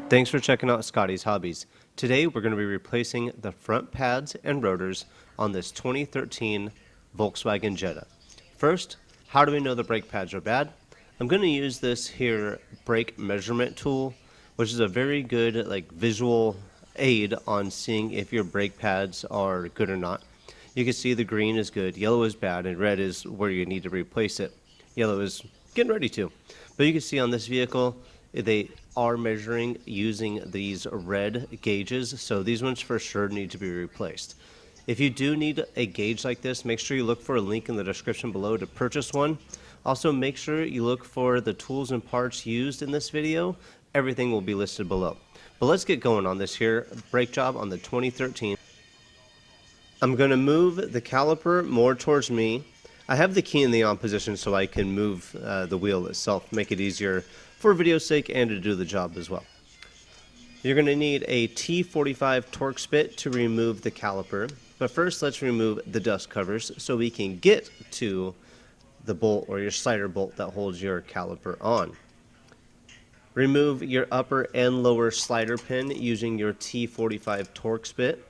Thanks for checking out Scotty's Hobbies. Today we're going to be replacing the front pads and rotors on this 2013 Volkswagen Jetta. First, how do we know the brake pads are bad? I'm going to use this here brake measurement tool, which is a very good visual aid on seeing if your brake pads are good or not. You can see the green is good, yellow is bad, and red is where you need to replace it. Yellow is getting ready to. But you can see on this vehicle, they are measuring using these red gauges, so these ones for sure need to be replaced. If you do need a gauge like this, make sure you look for a link in the description below to purchase one. Also, make sure you look for the tools and parts used in this video. Everything will be listed below. But let's get going on this here brake job on the 2013. I'm going to move the caliper more towards me. I have the key in the on position so I can move the wheel itself, make it easier for video's sake and to do the job as well. You're going to need a T45 torque spit to remove the caliper, but first let's remove the dust covers so we can get to the bolt or your slider bolt that holds your caliper on. Remove your upper and lower slider pin using your T45 torque spit.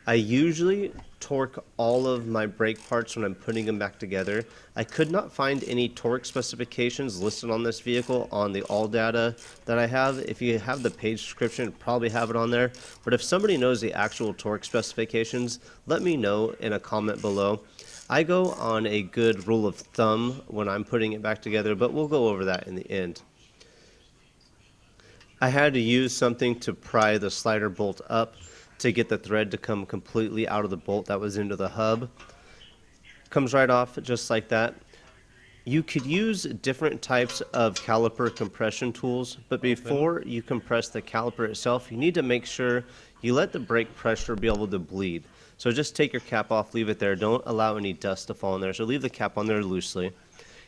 I usually torque all of my brake parts when I'm putting them back together. I could not find any torque specifications listed on this vehicle on the all data that I have. If you have the page description, probably have it on there. But if somebody knows the actual torque specifications, let me know in a comment below. I go on a good rule of thumb when I'm putting it back together, but we'll go over that in the end. I had to use something to pry the slider bolt up to get the thread to come completely out of the bolt that was into the hub. Comes right off just like that. You could use different types of caliper compression tools, but before you compress the caliper itself, you need to make sure you let the brake pressure be able to bleed. So just take your cap off, leave it there. Don't allow any dust to fall in there. So leave the cap on there loosely.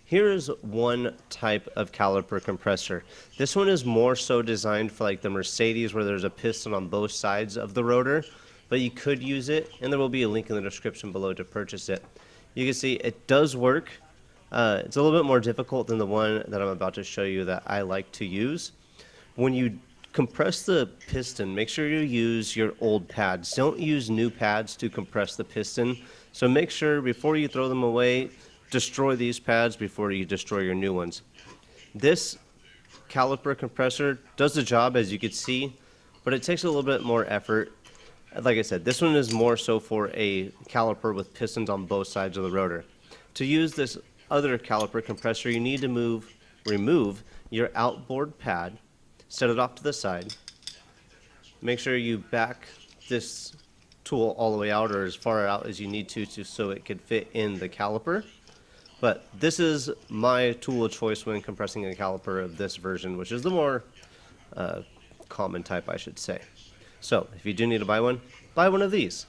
Here is one type of caliper compressor. This one is more so designed for like the Mercedes where there's a piston on both sides of the rotor, but you could use it, and there will be a link in the description below to purchase it. You can see it does work. It's a little bit more difficult than the one that I'm about to show you that I like to use. When you compress the piston, make sure you use your old pads. Don't use new pads to compress the piston. So make sure before you throw them away, destroy these pads before you destroy your new ones. This caliper compressor does the job, as you can see, but it takes a little bit more effort. Like I said, this one is more so for a caliper with pistons on both sides of the rotor. To use this other caliper compressor, you need to remove your outboard pad, set it off to the side. Make sure you back this tool all the way out or as far out as you need to so it could fit in the caliper. But this is my tool of choice when compressing a caliper of this version, which is the more common type, I should say. So if you do need to buy one of these.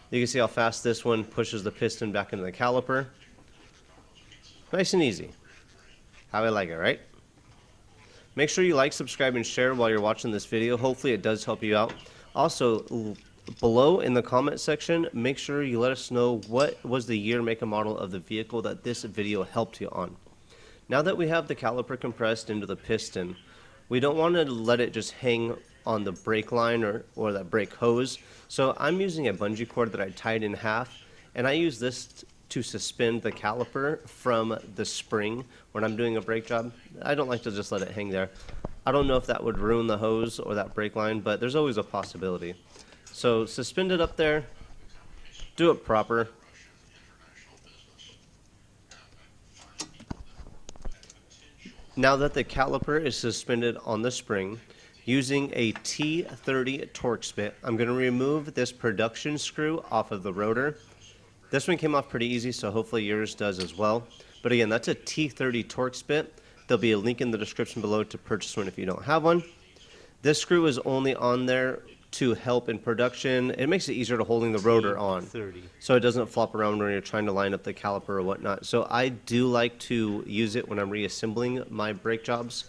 You can see how fast this one pushes the piston back into the caliper. Nice and easy. How I like it, right? Make sure you like, subscribe, and share while you're watching this video. Hopefully it does help you out. Also, below in the comment section, make sure you let us know what was the year, make, and model of the vehicle that this video helped you on. Now that we have the caliper compressed into the piston, we don't want to let it just hang on the brake line or that brake hose. So I'm using a bungee cord that I tied in half, and I use this to suspend the caliper from the spring when I'm doing a brake job. I don't like to just let it hang there. I don't know if that would ruin the hose or that brake line, but there's always a possibility. So suspend it up there, do it proper. Now that the caliper is suspended on the spring, using a T30 torque spit, I'm going to remove this production screw off of the rotor. This one came off pretty easy, so hopefully yours does as well. But again, that's a T30 torque spit. There'll be a link in the description below to purchase one if you don't have one. This screw is only on there to help in production. It makes it easier to holding the rotor on, so it doesn't flop around when you're trying to line up the caliper or whatnot. So I do like to use it when I'm reassembling my brake jobs.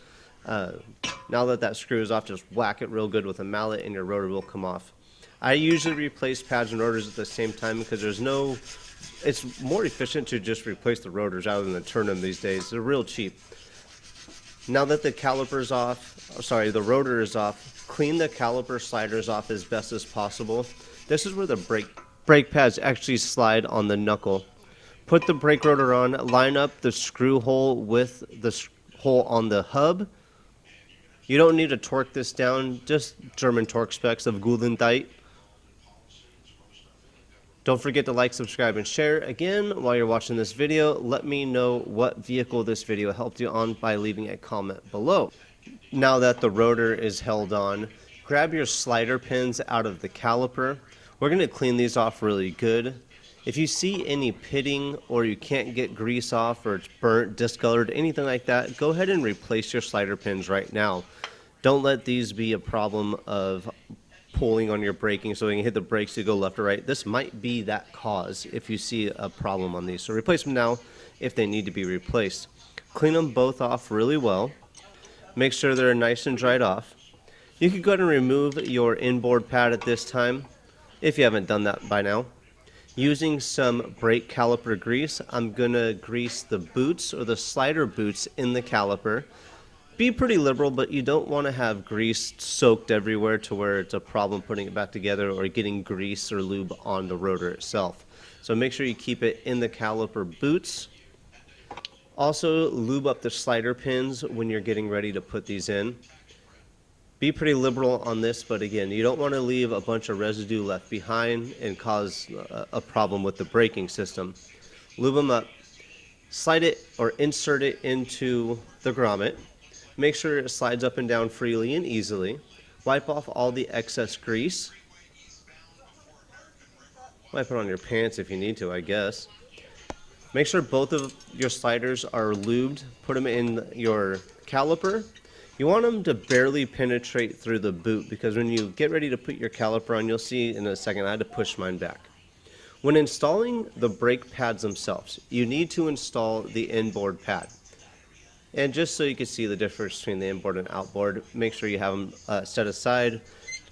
Now that that screw is off, just whack it real good with a mallet and your rotor will come off. I usually replace pads and rotors at the same time because there's no It's more efficient to just replace the rotors rather than turn them these days. They're real cheap. Now that the caliper's off, the rotor is off, clean the caliper sliders off as best as possible. This is where the brake pads actually slide on the knuckle. Put the brake rotor on, line up the screw hole with the hole on the hub. You don't need to torque this down, just German torque specs of Guldendight. Don't forget to like, subscribe, and share. Again, while you're watching this video, let me know what vehicle this video helped you on by leaving a comment below. Now that the rotor is held on, grab your slider pins out of the caliper. We're going to clean these off really good. If you see any pitting or you can't get grease off or it's burnt, discolored, anything like that, go ahead and replace your slider pins right now. Don't let these be a problem of pulling on your braking so when you hit the brakes you go left or right. This might be that cause if you see a problem on these. So replace them now if they need to be replaced. Clean them both off really well. Make sure they're nice and dried off. You can go ahead and remove your inboard pad at this time if you haven't done that by now. Using some brake caliper grease, I'm going to grease the boots or the slider boots in the caliper. Be pretty liberal, but you don't want to have grease soaked everywhere to where it's a problem putting it back together or getting grease or lube on the rotor itself. So make sure you keep it in the caliper boots. Also, lube up the slider pins when you're getting ready to put these in. Be pretty liberal on this, but again, you don't want to leave a bunch of residue left behind and cause a problem with the braking system. Lube them up, slide it or insert it into the grommet. Make sure it slides up and down freely and easily. Wipe off all the excess grease. Wipe it on your pants if you need to, I guess. Make sure both of your sliders are lubed. Put them in your caliper. You want them to barely penetrate through the boot because when you get ready to put your caliper on, you'll see in a second I had to push mine back. When installing the brake pads themselves, you need to install the inboard pad. And just so you can see the difference between the inboard and outboard, make sure you have them set aside.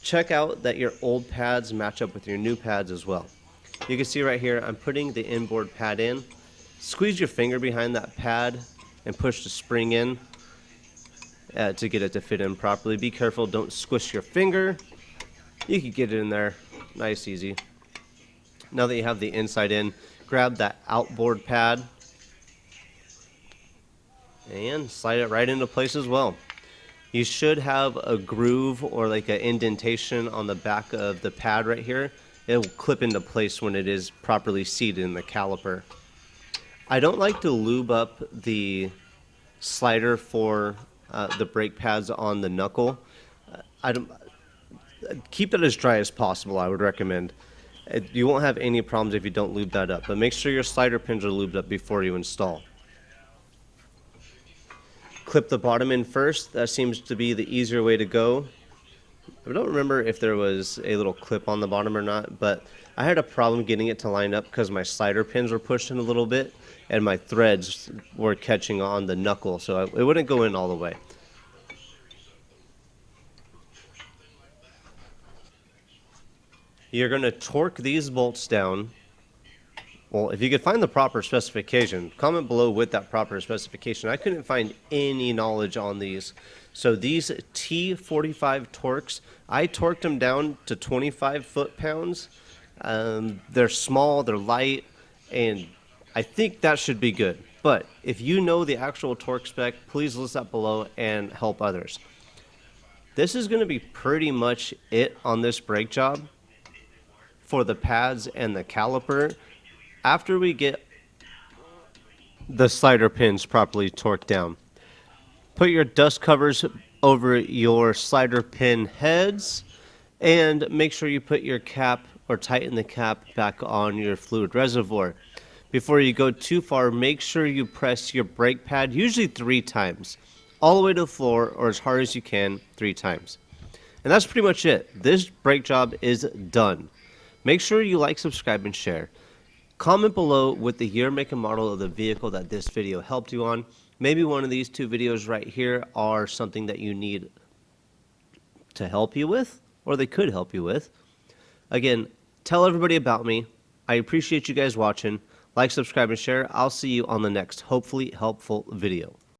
Check out that your old pads match up with your new pads as well. You can see right here, I'm putting the inboard pad in. Squeeze your finger behind that pad and push the spring in to get it to fit in properly. Be careful, don't squish your finger. You can get it in there, nice, easy. Now that you have the inside in, grab that outboard pad and slide it right into place as well. You should have a groove or like an indentation on the back of the pad right here. It will clip into place when it is properly seated in the caliper. I don't like to lube up the slider for the brake pads on the knuckle. Keep it as dry as possible, I would recommend. You won't have any problems if you don't lube that up, but make sure your slider pins are lubed up before you install. Clip the bottom in first. That seems to be the easier way to go. I don't remember if there was a little clip on the bottom or not, but I had a problem getting it to line up because my slider pins were pushed in a little bit and my threads were catching on the knuckle, so it wouldn't go in all the way. You're going to torque these bolts down. Well, if you could find the proper specification, comment below with that proper specification. I couldn't find any knowledge on these. So these T45 torques, I torqued them down to 25 foot-pounds. They're small, they're light, and I think that should be good. But if you know the actual torque spec, please list that below and help others. This is going to be pretty much it on this brake job for the pads and the caliper. After we get the slider pins properly torqued down, put your dust covers over your slider pin heads and make sure you put your cap or tighten the cap back on your fluid reservoir. Before you go too far, make sure you press your brake pad usually 3 times, all the way to the floor or as hard as you can 3 times. And that's pretty much it. This brake job is done. Make sure you like, subscribe, and share. Comment below with the year, make, and model of the vehicle that this video helped you on. Maybe one of these 2 videos right here are something that you need to help you with, or they could help you with. Again, tell everybody about me. I appreciate you guys watching. Like, subscribe, and share. I'll see you on the next hopefully helpful video.